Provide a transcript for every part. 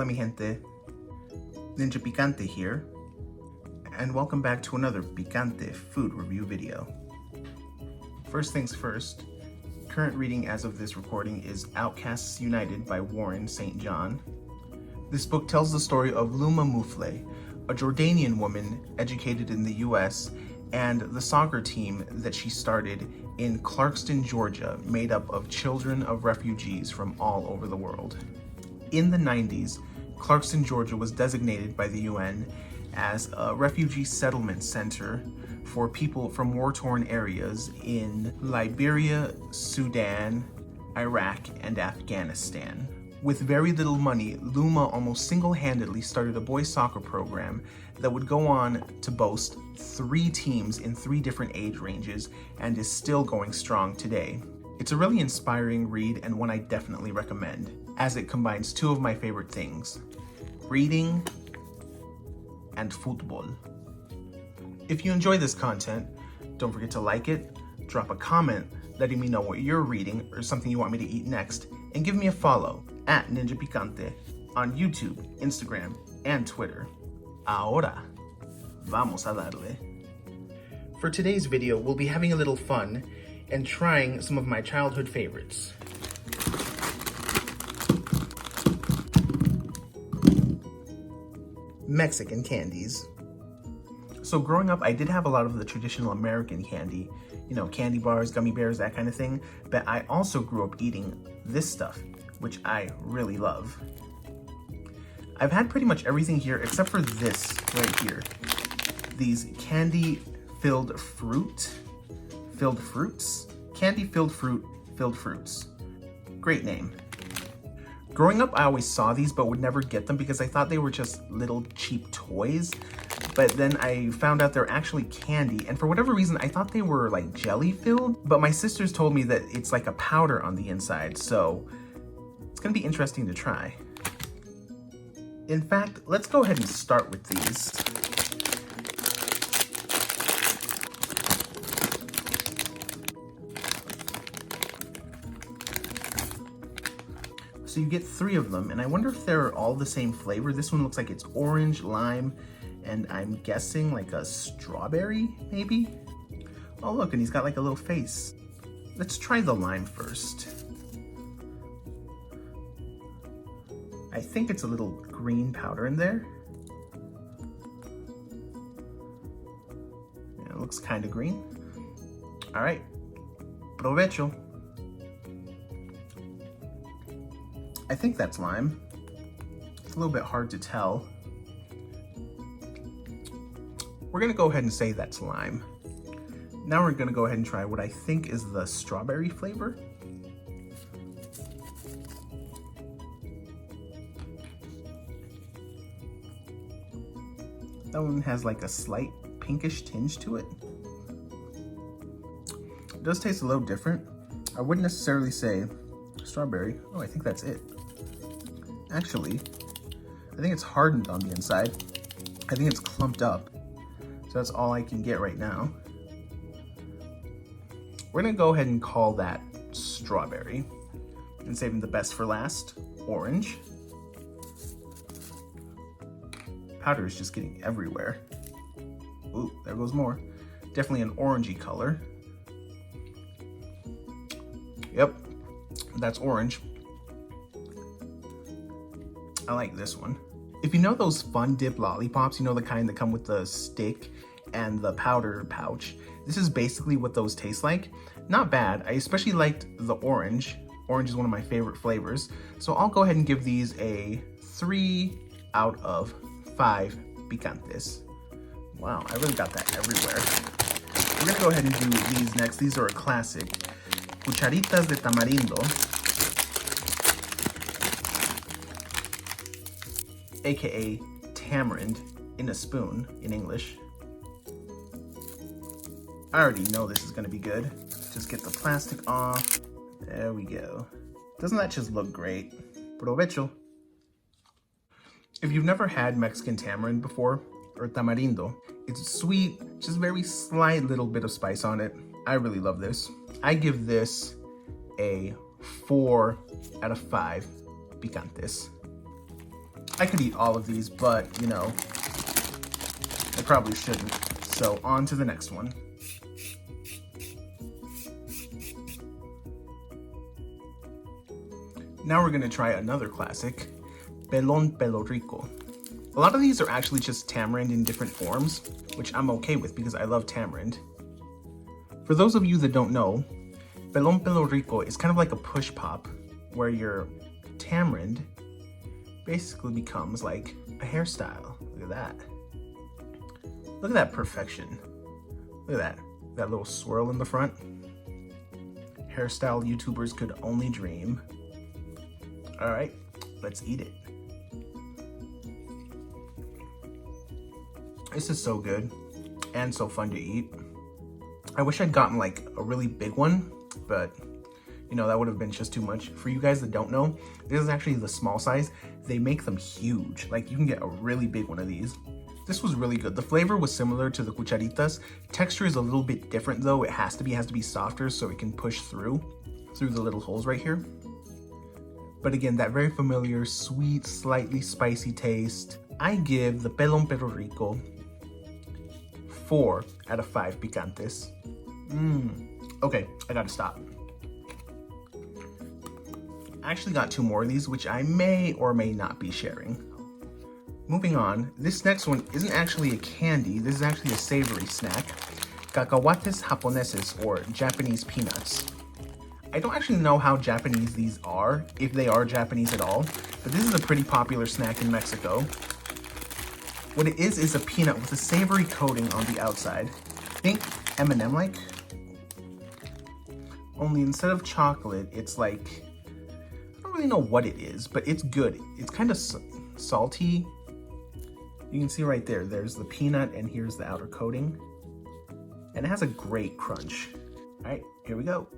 mi gente, NinjaPicante here, and welcome back to another Picante food review video. First things first, current reading as of this recording is Outcasts United by Warren St. John. This book tells the story of Luma Mufle, a Jordanian woman educated in the US, and the soccer team that she started in Clarkston, Georgia, made up of children of refugees from all over the world. In the 90s, Clarkston, Georgia was designated by the UN as a refugee settlement center for people from war-torn areas in Liberia, Sudan, Iraq, and Afghanistan. With very little money, Luma almost single-handedly started a boys soccer program that would go on to boast 3 teams in 3 different age ranges and is still going strong today. It's a really inspiring read and one I definitely recommend, as it combines 2 of my favorite things: reading and football. If you enjoy this content, don't forget to like it, drop a comment letting me know what you're reading or something you want me to eat next, and give me a follow at NinjaPicante on YouTube, Instagram, and Twitter. Ahora, vamos a darle. For today's video, we'll be having a little fun and trying some of my childhood favorites. Mexican candies. So growing up, I did have a lot of the traditional American candy, you know, candy bars, gummy bears, that kind of thing, but I also grew up eating this stuff, which I really love. I've had pretty much everything here except for this right here. These candy-filled fruits. Candy-filled fruits. Great name. Growing up, I always saw these but would never get them because I thought they were just little cheap toys. But then I found out they're actually candy, and for whatever reason, I thought they were like jelly filled, but my sisters told me that it's like a powder on the inside, so it's gonna be interesting to try. In fact, let's go ahead and start with these. So you get 3 of them, and I wonder if they're all the same flavor. This one looks like it's orange, lime, and I'm guessing like a strawberry, maybe? Oh look, and he's got like a little face. Let's try the lime first. I think it's a little green powder in there. Yeah, it looks kind of green. All right, provecho. I think that's lime. It's a little bit hard to tell. We're gonna go ahead and say that's lime. Now we're gonna go ahead and try what I think is the strawberry flavor. That one has like a slight pinkish tinge to it. It does taste a little different. I wouldn't necessarily say strawberry. Oh, I think that's it. Actually, I think it's hardened on the inside. I think it's clumped up. So that's all I can get right now. We're gonna go ahead and call that strawberry and saving the best for last, orange. Powder is just getting everywhere. Ooh, there goes more. Definitely an orangey color. Yep, that's orange. I like this one. If you know those fun dip lollipops, you know the kind that come with the stick and the powder pouch, this is basically what those taste like. Not bad. I especially liked the orange. Orange is one of my favorite flavors. So I'll go ahead and give these a 3 out of 5 picantes. Wow, I really got that everywhere. We're gonna go ahead and do these next. These are a classic. Cucharitas de Tamarindo, aka tamarind in a spoon in English. I already know this is gonna be good. Just get the plastic off. There we go. Doesn't that just look great? Provecho. If you've never had Mexican tamarind before, or tamarindo, it's sweet, just very slight little bit of spice on it. I really love this. I give this a 4 out of 5 picantes. I could eat all of these, but you know, I probably shouldn't. So on to the next one. Now we're gonna try another classic, Pelon Pelo Rico. A lot of these are actually just tamarind in different forms, which I'm okay with because I love tamarind. For those of you that don't know, Pelon Pelo Rico is kind of like a push pop, where your tamarind basically becomes like a hairstyle. Look at that. Look at that perfection. Look at that little swirl in the front. Hairstyle YouTubers could only dream. All right, let's eat it. This is so good and so fun to eat. I wish I'd gotten like a really big one, but you know, that would have been just too much. For you guys that don't know, this is actually the small size. They make them huge. Like you can get a really big one of these. This was really good. The flavor was similar to the cucharitas. Texture is a little bit different though. It has to be softer so it can push through the little holes right here. But again, that very familiar, sweet, slightly spicy taste. I give the Pelon Pelo Rico 4 out of 5 picantes. Okay, I gotta stop. I actually got 2 more of these, which I may or may not be sharing. Moving on, this next one isn't actually a candy, this is actually a savory snack. Cacahuates japoneses, or Japanese peanuts. I don't actually know how Japanese these are, if they are Japanese at all, but this is a pretty popular snack in Mexico. What it is a peanut with a savory coating on the outside. Think M&M like. Only instead of chocolate, it's like, I don't really know what it is, but it's good. It's kind of salty. You can see right there, there's the peanut and here's the outer coating. And it has a great crunch. All right, here we go.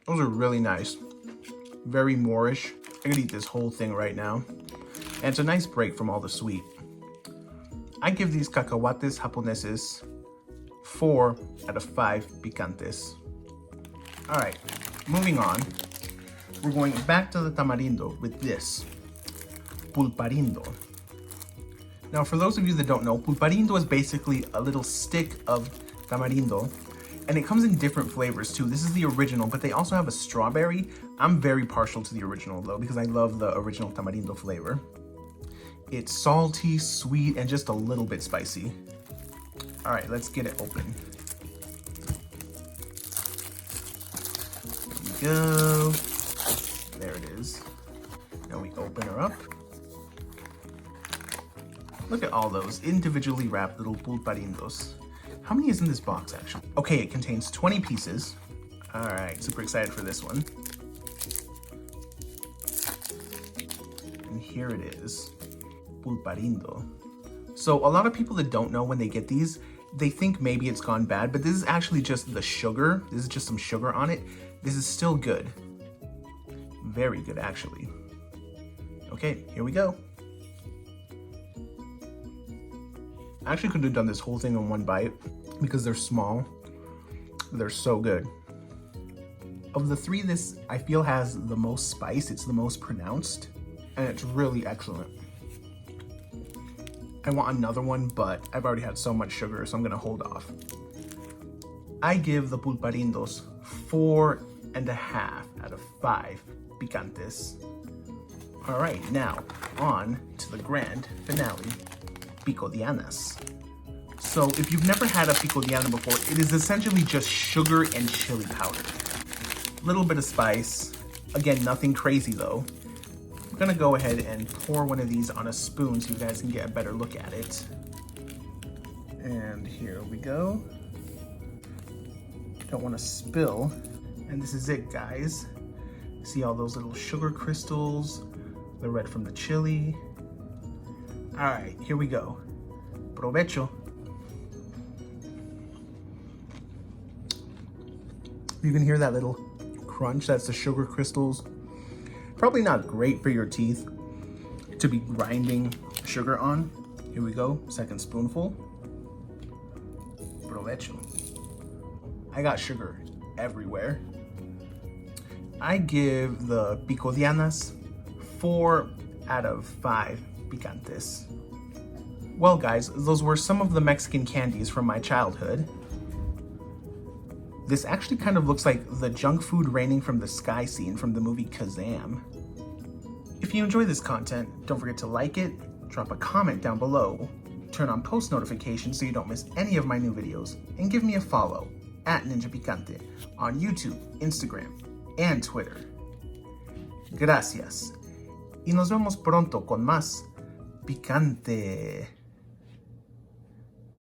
Those are really nice. Very Moorish. I could eat this whole thing right now. And it's a nice break from all the sweet. I give these cacahuates japoneses 4 out of 5 picantes. All right, moving on. We're going back to the tamarindo with this, pulparindo. Now, for those of you that don't know, pulparindo is basically a little stick of tamarindo, and it comes in different flavors too. This is the original, but they also have a strawberry. I'm very partial to the original though, because I love the original tamarindo flavor. It's salty, sweet, and just a little bit spicy. All right, let's get it open. There we go. There it is. Now we open her up. Look at all those individually wrapped little pulparindos. How many is in this box actually? Okay, it contains 20 pieces. All right, super excited for this one. And here it is, pulparindo. So a lot of people that don't know, when they get these, they think maybe it's gone bad, but this is actually just the sugar. This is just some sugar on it. This is still good. Very good, actually. Okay, here we go. I actually could have done this whole thing in one bite because they're small. They're so good. Of the 3, this I feel has the most spice. It's the most pronounced, and it's really excellent. I want another one, but I've already had so much sugar, so I'm gonna hold off. I give the pulparindos 4.5 out of 5 picantes. All right, now on to the grand finale, picodianas. So if you've never had a picodiana before, it is essentially just sugar and chili powder. A little bit of spice. Again, nothing crazy though. I'm gonna go ahead and pour one of these on a spoon so you guys can get a better look at it. And here we go. Don't want to spill. And this is it, guys. See all those little sugar crystals, the red from the chili. All right, here we go. Provecho. You can hear that little crunch. That's the sugar crystals. Probably not great for your teeth to be grinding sugar on. Here we go, second spoonful. Provecho. I got sugar everywhere. I give the picodianas 4 out of 5 picantes. Well guys, those were some of the Mexican candies from my childhood. This actually kind of looks like the junk food raining from the sky scene from the movie Kazam. If you enjoy this content, don't forget to like it, drop a comment down below, turn on post notifications so you don't miss any of my new videos, and give me a follow at NinjaPicante on YouTube, Instagram, and Twitter. Gracias. Y nos vemos pronto con más Picante.